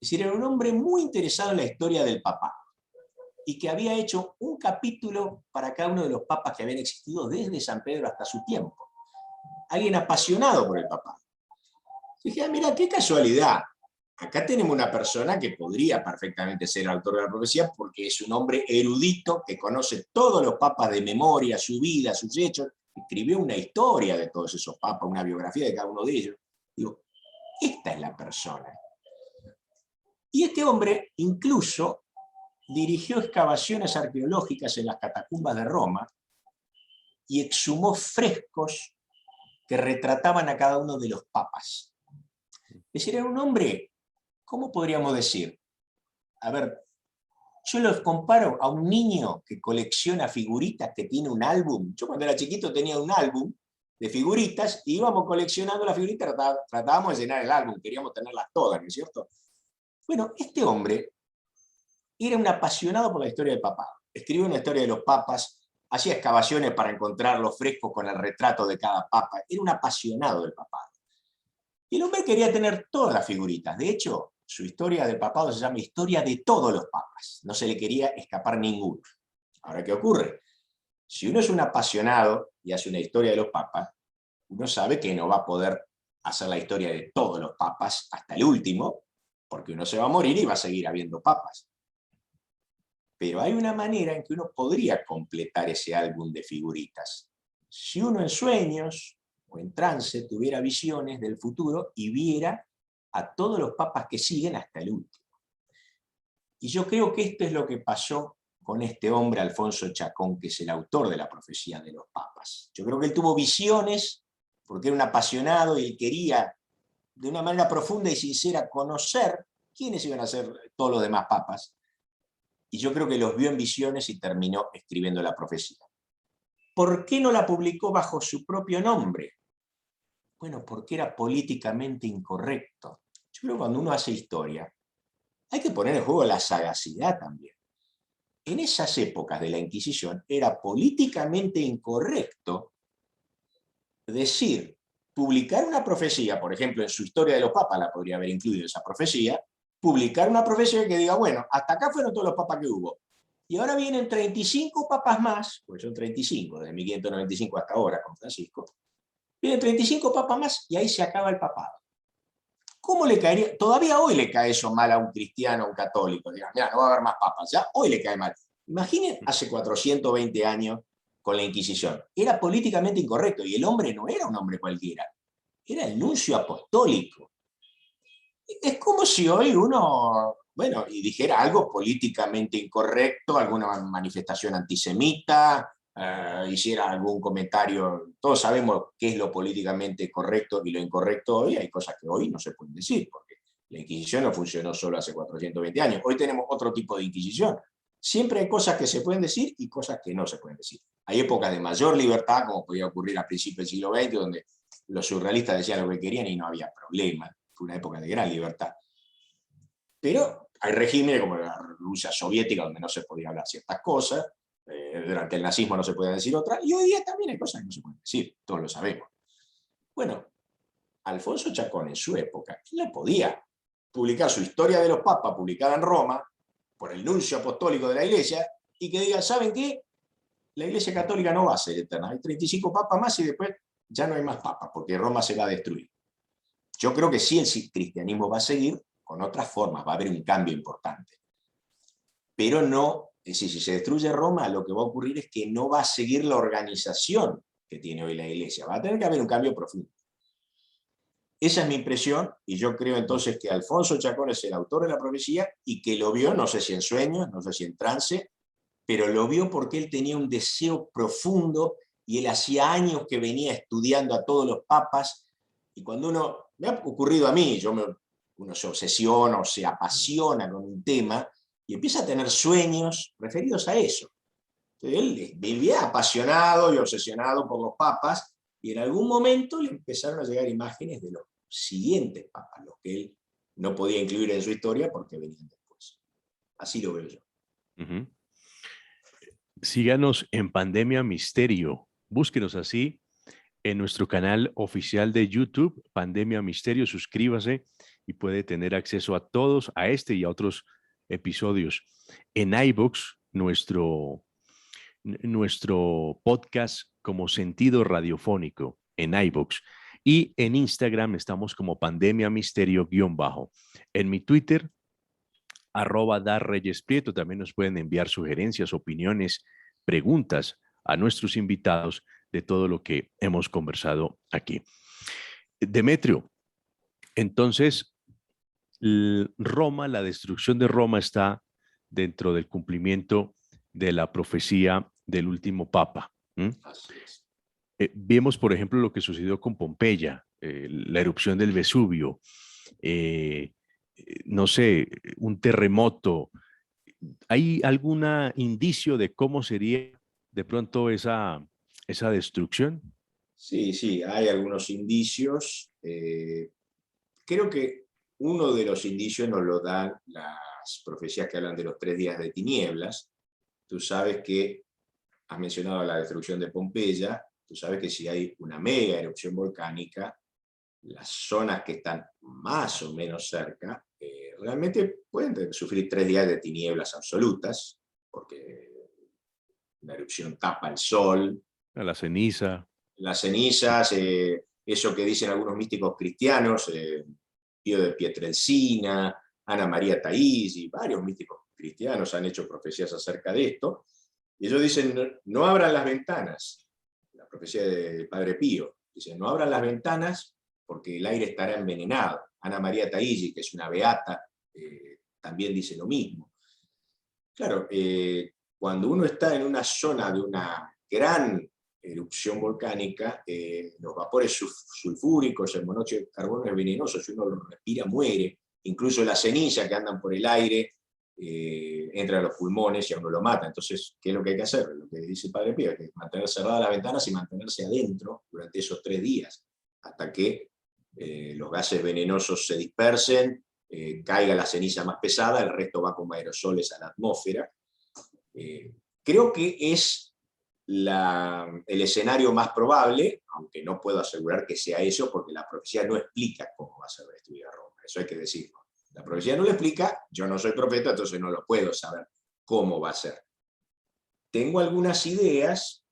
Es decir, era un hombre muy interesado en la historia del papado y que había hecho un capítulo para cada uno de los papas que habían existido desde San Pedro hasta su tiempo. Alguien apasionado por el papado. Dije, mira, qué casualidad. Acá tenemos una persona que podría perfectamente ser el autor de la profecía porque es un hombre erudito que conoce todos los papas de memoria, su vida, sus hechos, escribió una historia de todos esos papas, una biografía de cada uno de ellos. Digo, esta es la persona. Y este hombre incluso dirigió excavaciones arqueológicas en las catacumbas de Roma y exhumó frescos que retrataban a cada uno de los papas. Es decir, era un hombre, ¿cómo podríamos decir? A ver, yo los comparo a un niño que colecciona figuritas, que tiene un álbum. Yo cuando era chiquito tenía un álbum de figuritas y íbamos coleccionando las figuritas, tratábamos de llenar el álbum, queríamos tenerlas todas, ¿no es cierto? Bueno, este hombre era un apasionado por la historia del papado. Escribió una historia de los papas, hacía excavaciones para encontrar los frescos con el retrato de cada papa. Era un apasionado del papado. Y el hombre quería tener todas las figuritas. De hecho, su historia del papado se llama Historia de todos los papas. No se le quería escapar ninguno. Ahora, ¿qué ocurre? Si uno es un apasionado y hace una historia de los papas, uno sabe que no va a poder hacer la historia de todos los papas hasta el último, porque uno se va a morir y va a seguir habiendo papas. Pero hay una manera en que uno podría completar ese álbum de figuritas. Si uno en sueños o en trance tuviera visiones del futuro y viera a todos los papas que siguen hasta el último. Y yo creo que esto es lo que pasó con este hombre, Alfonso Chacón, que es el autor de la profecía de los papas. Yo creo que él tuvo visiones, porque era un apasionado y él quería, de una manera profunda y sincera, conocer quiénes iban a ser todos los demás papas. Y yo creo que los vio en visiones y terminó escribiendo la profecía. ¿Por qué no la publicó bajo su propio nombre? Bueno, porque era políticamente incorrecto. Yo creo que cuando uno hace historia, hay que poner en juego la sagacidad también. En esas épocas de la Inquisición era políticamente incorrecto decir, publicar una profecía, por ejemplo, en su historia de los papas la podría haber incluido esa profecía, publicar una profecía que diga, bueno, hasta acá fueron todos los papas que hubo. Y ahora vienen 35 papas más, porque son 35, desde 1595 hasta ahora con Francisco, vienen 35 papas más y ahí se acaba el papado. ¿Cómo le caería? Todavía hoy le cae eso mal a un cristiano, a un católico. Digan, mira, no va a haber más papas, ya hoy le cae mal. Imaginen hace 420 años con la Inquisición. Era políticamente incorrecto y el hombre no era un hombre cualquiera, era el nuncio apostólico. Es como si hoy uno, bueno, y dijera algo políticamente incorrecto, alguna manifestación antisemita, hiciera algún comentario. Todos sabemos qué es lo políticamente correcto y lo incorrecto hoy. Hay cosas que hoy no se pueden decir, porque la Inquisición no funcionó solo hace 420 años. Hoy tenemos otro tipo de Inquisición. Siempre hay cosas que se pueden decir y cosas que no se pueden decir. Hay épocas de mayor libertad, como podía ocurrir a principios del siglo XX, donde los surrealistas decían lo que querían y no había problema. Fue una época de gran libertad. Pero hay regímenes como la Rusia soviética donde no se podía hablar ciertas cosas, durante el nazismo no se podían decir otras, y hoy día también hay cosas que no se pueden decir, todos lo sabemos. Bueno, Alfonso Chacón en su época, él no podía publicar su Historia de los Papas, publicada en Roma, por el nuncio apostólico de la Iglesia, y que diga, ¿saben qué? La Iglesia Católica no va a ser eterna, hay 35 papas más y después ya no hay más papas, porque Roma se va a destruir. Yo creo que sí el cristianismo va a seguir con otras formas, va a haber un cambio importante. Pero no, es decir, si se destruye Roma, lo que va a ocurrir es que no va a seguir la organización que tiene hoy la Iglesia, va a tener que haber un cambio profundo. Esa es mi impresión, y yo creo entonces que Alfonso Chacón es el autor de la profecía y que lo vio, no sé si en sueños, no sé si en trance, pero lo vio porque él tenía un deseo profundo y él hacía años que venía estudiando a todos los papas, y cuando me ha ocurrido a mí, uno se obsesiona o se apasiona con un tema y empieza a tener sueños referidos a eso. Entonces, él vivía apasionado y obsesionado por los papas, y en algún momento le empezaron a llegar imágenes de los siguientes papas, los que él no podía incluir en su historia porque venían después. Así lo veo yo. Ujú. Síganos en Pandemia Misterio. Búsquenos así en nuestro canal oficial de YouTube, Pandemia Misterio. Suscríbase y puede tener acceso a todos, a este y a otros episodios. En iVoox, nuestro podcast como sentido radiofónico en iVoox. Y en Instagram estamos como Pandemia Misterio-bajo. En mi Twitter, @darreyesprieto, también nos pueden enviar sugerencias, opiniones, preguntas a nuestros invitados de todo lo que hemos conversado aquí. Demetrio, entonces, Roma, la destrucción de Roma está dentro del cumplimiento de la profecía del último papa. Así es. Vemos, por ejemplo, lo que sucedió con Pompeya, la erupción del Vesubio, eh, no sé, un terremoto. ¿Hay algún indicio de cómo sería de pronto esa destrucción? Sí, sí, hay algunos indicios. Creo que uno de los indicios nos lo dan las profecías que hablan de los 3 días de tinieblas. Tú sabes que has mencionado la destrucción de Pompeya. Tú sabes que si hay una mega erupción volcánica, las zonas que están más o menos cerca realmente pueden sufrir 3 días de tinieblas absolutas, porque la erupción tapa el sol, A la ceniza. las cenizas, eso que dicen algunos místicos cristianos, Pío de Pietrelcina, Ana María Taís, varios místicos cristianos han hecho profecías acerca de esto, y ellos dicen, no, no abran las ventanas, la profecía del Padre Pío, dicen, no abran las ventanas porque el aire estará envenenado. Ana María Taigi, que es una beata, también dice lo mismo. Claro, cuando uno está en una zona de una gran erupción volcánica, los vapores sulfúricos, el monóxido de carbono es venenoso, si uno lo respira muere, incluso la ceniza que andan por el aire entra a los pulmones y a uno lo mata. Entonces, ¿qué es lo que hay que hacer? Lo que dice el Padre Pío, que es mantener cerradas las ventanas y mantenerse adentro durante esos 3 días, hasta que los gases venenosos se dispersen, caiga la ceniza más pesada, el resto va como aerosoles a la atmósfera. Creo que es el escenario más probable, aunque no puedo asegurar que sea eso, porque la profecía no explica cómo va a ser destruida Roma, eso hay que decirlo. La profecía no lo explica, yo no soy profeta, entonces no lo puedo saber cómo va a ser. Tengo algunas ideas.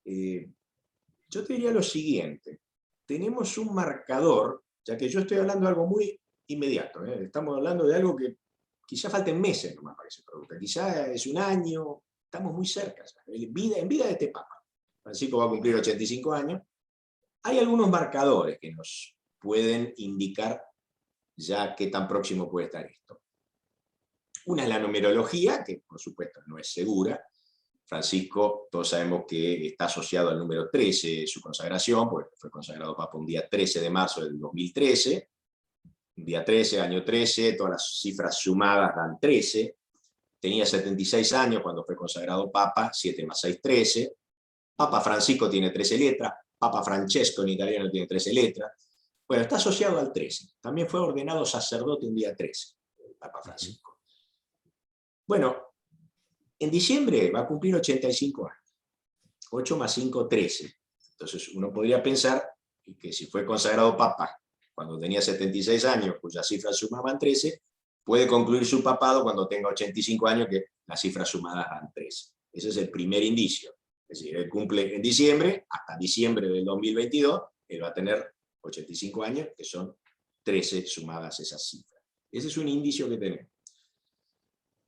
Yo te diría lo siguiente, tenemos un marcador, ya que yo estoy hablando de algo muy inmediato, estamos hablando de algo que quizá falten meses nomás para que se produzca, quizá es un año, estamos muy cerca, en vida de este Papa. Francisco va a cumplir 85 años. Hay algunos marcadores que nos pueden indicar ya qué tan próximo puede estar esto. Una es la numerología, que por supuesto no es segura. Francisco, todos sabemos que está asociado al número 13, su consagración, porque fue consagrado papa un día 13 de marzo del 2013, un día 13, año 13, todas las cifras sumadas dan 13, tenía 76 años cuando fue consagrado papa, 7 más 6, 13, Papa Francisco tiene 13 letras, Papa Francesco en italiano tiene 13 letras, bueno, está asociado al 13, también fue ordenado sacerdote un día 13, el Papa Francisco. Bueno, en diciembre va a cumplir 85 años. 8 más 5, 13. Entonces uno podría pensar que si fue consagrado papa cuando tenía 76 años, cuyas cifras sumaban 13, puede concluir su papado cuando tenga 85 años, que las cifras sumadas dan 13. Ese es el primer indicio. Es decir, él cumple en diciembre, hasta diciembre del 2022, él va a tener 85 años, que son 13 sumadas esas cifras. Ese es un indicio que tenemos.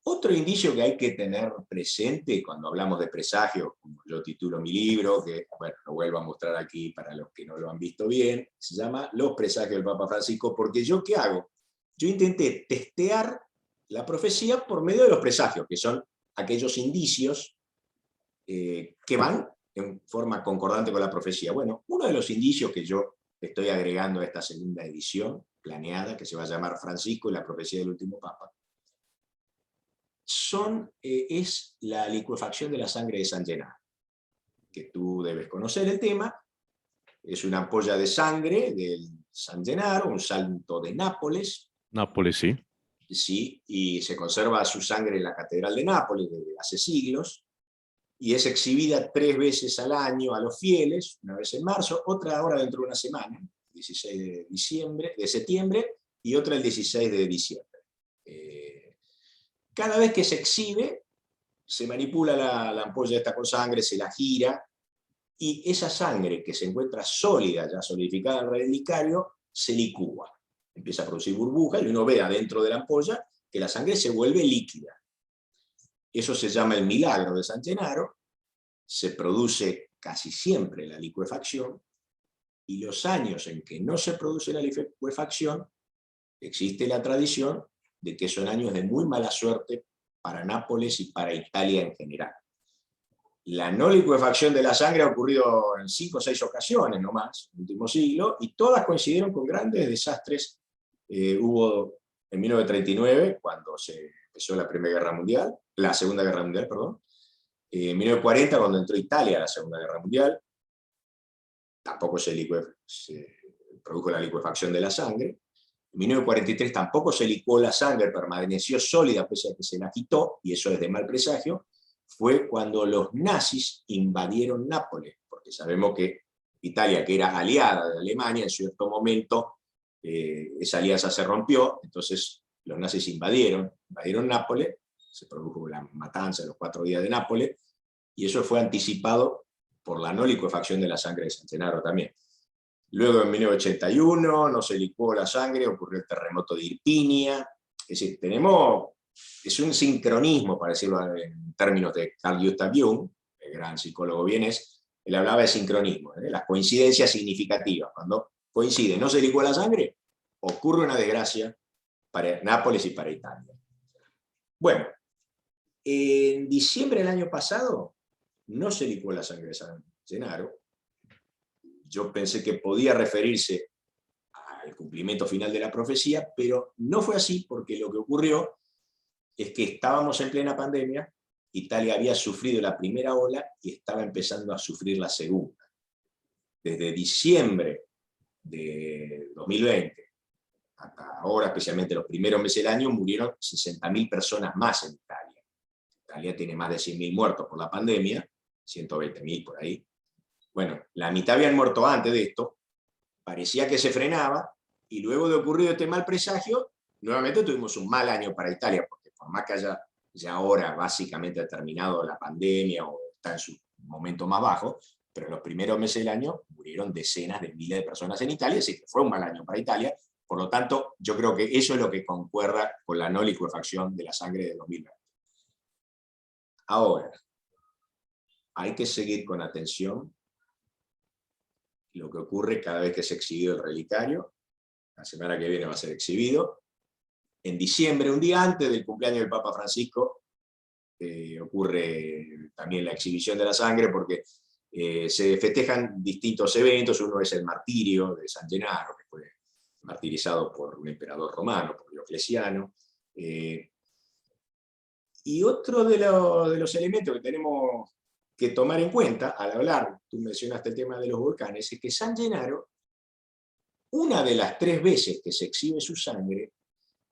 Otro indicio que hay que tener presente cuando hablamos de presagios, como yo titulo mi libro, que bueno, lo vuelvo a mostrar aquí para los que no lo han visto bien, se llama Los presagios del Papa Francisco, porque ¿yo qué hago? Yo intenté testear la profecía por medio de los presagios, que son aquellos indicios que van en forma concordante con la profecía. Bueno, uno de los indicios que yo estoy agregando a esta segunda edición planeada, que se va a llamar Francisco y la profecía del último Papa, es la licuefacción de la sangre de San Gennaro, que tú debes conocer el tema. Es una ampolla de sangre del San Gennaro, un santo de Nápoles. Nápoles, sí. Sí, y se conserva su sangre en la Catedral de Nápoles desde hace siglos, y es exhibida 3 veces al año a los fieles, una vez en marzo, otra ahora dentro de una semana, 16 de septiembre, y otra el 16 de diciembre. Cada vez que se exhibe, se manipula la ampolla esta con sangre, se la gira, y esa sangre que se encuentra sólida, ya solidificada en el relicario, se licúa. Empieza a producir burbujas, y uno ve adentro de la ampolla que la sangre se vuelve líquida. Eso se llama el milagro de San Gennaro. Se produce casi siempre la licuefacción, y los años en que no se produce la licuefacción, existe la tradición de que son años de muy mala suerte para Nápoles y para Italia en general. La no licuefacción de la sangre ha ocurrido en 5 o 6 ocasiones nomás, en el último siglo, y todas coincidieron con grandes desastres. Hubo en 1939, cuando se empezó la Segunda Guerra Mundial, perdón. En 1940, cuando entró Italia a la Segunda Guerra Mundial, tampoco se produjo la licuefacción de la sangre. En 1943 tampoco se licuó la sangre, permaneció sólida pese a que se la quitó, y eso es de mal presagio. Fue cuando los nazis invadieron Nápoles, porque sabemos que Italia, que era aliada de Alemania, en cierto momento esa alianza se rompió, entonces los nazis invadieron Nápoles, se produjo la matanza de los 4 días de Nápoles, y eso fue anticipado por la no licuefacción de la sangre de San Gennaro también. Luego en 1981 no se licuó la sangre, ocurrió el terremoto de Irpinia. Es decir, es un sincronismo, para decirlo en términos de Carl Gustav Jung, el gran psicólogo vienés. Él hablaba de sincronismo, las coincidencias significativas. Cuando coincide, no se licúa la sangre, ocurre una desgracia para Nápoles y para Italia. Bueno, en diciembre del año pasado no se licuó la sangre de San Gennaro. Yo pensé que podía referirse al cumplimiento final de la profecía, pero no fue así, porque lo que ocurrió es que estábamos en plena pandemia, Italia había sufrido la primera ola y estaba empezando a sufrir la segunda. Desde diciembre de 2020 hasta ahora, especialmente los primeros meses del año, murieron 60.000 personas más en Italia. Italia tiene más de 100.000 muertos por la pandemia, 120.000 por ahí. Bueno, la mitad habían muerto antes de esto, parecía que se frenaba, y luego de ocurrido este mal presagio, nuevamente tuvimos un mal año para Italia, porque por más que haya ya ahora básicamente terminado la pandemia o está en su momento más bajo, pero en los primeros meses del año murieron decenas de miles de personas en Italia, así que fue un mal año para Italia. Por lo tanto, yo creo que eso es lo que concuerda con la no licuefacción de la sangre de 2020. Ahora, hay que seguir con atención lo que ocurre cada vez que se exhibe el relicario, la semana que viene va a ser exhibido. En diciembre, un día antes del cumpleaños del Papa Francisco, ocurre también la exhibición de la sangre, porque se festejan distintos eventos. Uno es el martirio de San Gennaro, que fue martirizado por un emperador romano, por Diocleciano. Y otro de los elementos que tenemos que tomar en cuenta al hablar, tú mencionaste el tema de los volcanes, es que San Gennaro, una de las 3 veces que se exhibe su sangre,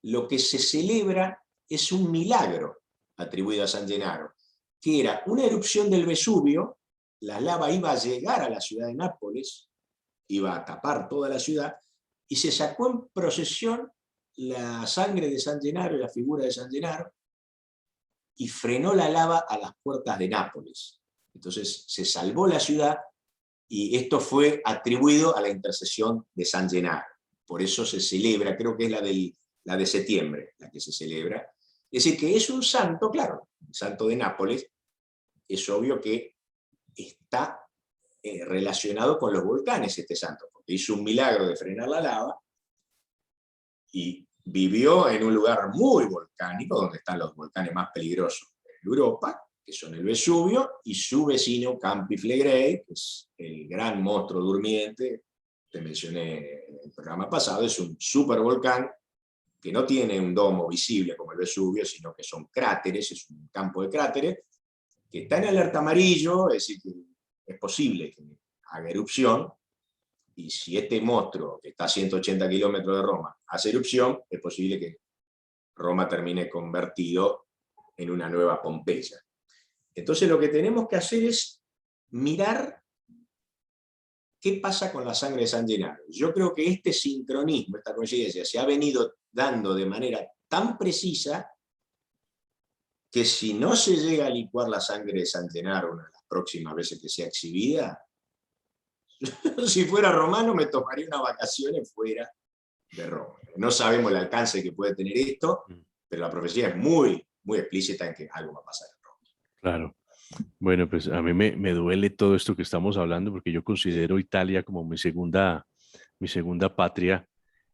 lo que se celebra es un milagro atribuido a San Gennaro, que era una erupción del Vesubio. La lava iba a llegar a la ciudad de Nápoles, iba a tapar toda la ciudad, y se sacó en procesión la sangre de San Gennaro y la figura de San Gennaro, y frenó la lava a las puertas de Nápoles. Entonces se salvó la ciudad, y esto fue atribuido a la intercesión de San Gennaro. Por eso se celebra, creo que es la de septiembre, la que se celebra. Es decir, que es un santo, claro, el santo de Nápoles, es obvio que está relacionado con los volcanes este santo, porque hizo un milagro de frenar la lava, y vivió en un lugar muy volcánico, donde están los volcanes más peligrosos de Europa, que son el Vesubio, y su vecino Campi Flegrei, que es el gran monstruo durmiente, te mencioné en el programa pasado. Es un supervolcán que no tiene un domo visible como el Vesubio, sino que son cráteres, es un campo de cráteres, que está en alerta amarillo, es decir, que es posible que haga erupción, y si este monstruo, que está a 180 kilómetros de Roma, hace erupción, es posible que Roma termine convertido en una nueva Pompeya. Entonces lo que tenemos que hacer es mirar qué pasa con la sangre de San Gennaro. Yo creo que este sincronismo, esta coincidencia, se ha venido dando de manera tan precisa, que si no se llega a licuar la sangre de San Gennaro una de las próximas veces que sea exhibida, si fuera romano me tomaría unas vacaciones fuera de Roma. No sabemos el alcance que puede tener esto, pero la profecía es muy, muy explícita en que algo va a pasar en Roma. Claro. Bueno, pues a mí me duele todo esto que estamos hablando, porque yo considero Italia como mi segunda patria,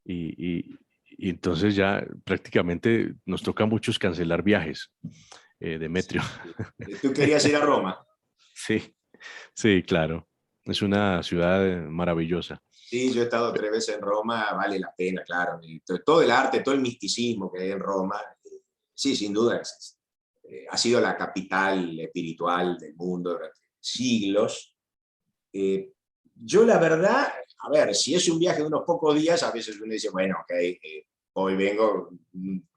y entonces ya prácticamente nos toca a muchos cancelar viajes, Demetrio. ¿Tú querías ir a Roma? Sí, sí, claro. Es una ciudad maravillosa. Sí, yo he estado 3 veces en Roma, vale la pena, claro. Y todo el arte, todo el misticismo que hay en Roma, sí, sin duda, ha sido la capital espiritual del mundo durante siglos. Yo la verdad, a ver, si es un viaje de unos pocos días, a veces uno dice, bueno, ok, hoy vengo,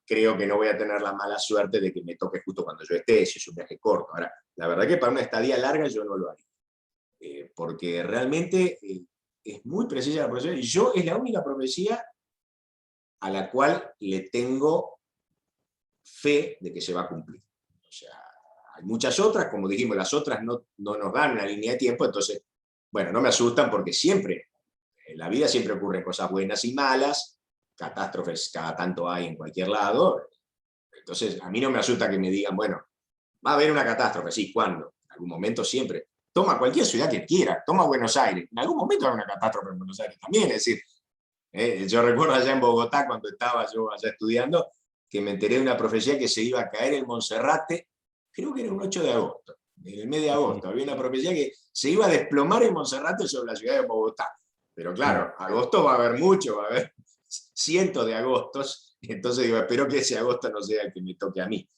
creo que no voy a tener la mala suerte de que me toque justo cuando yo esté, si es un viaje corto. Ahora, la verdad que para una estadía larga yo no lo haría, porque realmente es muy precisa la profecía, y yo es la única profecía a la cual le tengo fe de que se va a cumplir. O sea, hay muchas otras, como dijimos, las otras no nos dan una línea de tiempo, entonces, bueno, no me asustan, porque siempre, en la vida siempre ocurren cosas buenas y malas, catástrofes cada tanto hay en cualquier lado. Entonces, a mí no me asusta que me digan, bueno, va a haber una catástrofe, sí, ¿cuándo? En algún momento siempre. Toma cualquier ciudad que quiera, toma Buenos Aires, en algún momento hay una catástrofe en Buenos Aires también. Es decir, yo recuerdo allá en Bogotá, cuando estaba yo allá estudiando, que me enteré de una profecía que se iba a caer en Monserrate, creo que era un 8 de agosto, en el mes de agosto, había una profecía que se iba a desplomar en Monserrate sobre la ciudad de Bogotá. Pero claro, agosto va a haber mucho, va a haber cientos de agostos, entonces digo, espero que ese agosto no sea el que me toque a mí.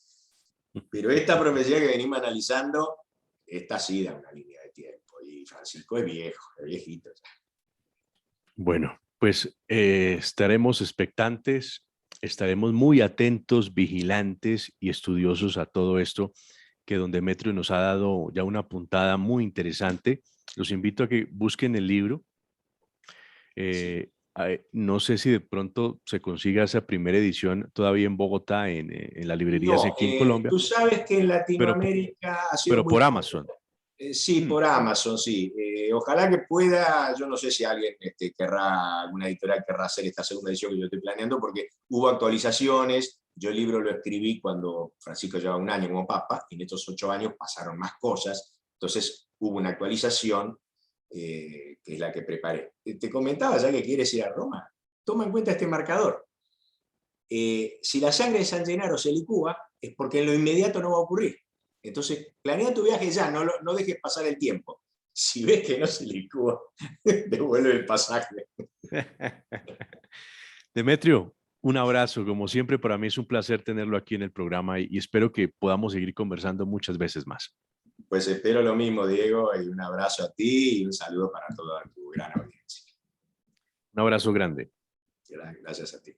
Pero esta profecía que venimos analizando, está así de una línea de tiempo, y Francisco es viejo, es viejito ya. Bueno, pues estaremos expectantes, estaremos muy atentos, vigilantes y estudiosos a todo esto, que don Demetrio nos ha dado ya una puntada muy interesante. Los invito a que busquen el libro. Sí. No sé si de pronto se consiga esa primera edición todavía en Bogotá, en las librerías No, aquí en Colombia, tú sabes que en pero, Latinoamérica ha sido pero muy por poco. Amazon. Sí, Mm, por Amazon, sí. Ojalá que pueda, yo no sé si alguien alguna editorial querrá hacer esta segunda edición que yo estoy planeando, porque hubo actualizaciones. Yo el libro lo escribí cuando Francisco llevaba 1 año como papa, y en estos 8 años pasaron más cosas, entonces hubo una actualización, que es la que preparé. Te comentaba ya que quieres ir a Roma. toma en cuenta este marcador. Si la sangre de San Gennaro se licúa, es porque en lo inmediato no va a ocurrir. Entonces, planea tu viaje ya, no dejes pasar el tiempo. Si ves que no se licúa, devuelve el pasaje. Demetrio, un abrazo. Como siempre, para mí es un placer tenerlo aquí en el programa y espero que podamos seguir conversando muchas veces más. Pues espero lo mismo, Diego, y un abrazo a ti y un saludo para toda tu gran audiencia. Un abrazo grande. Gracias a ti.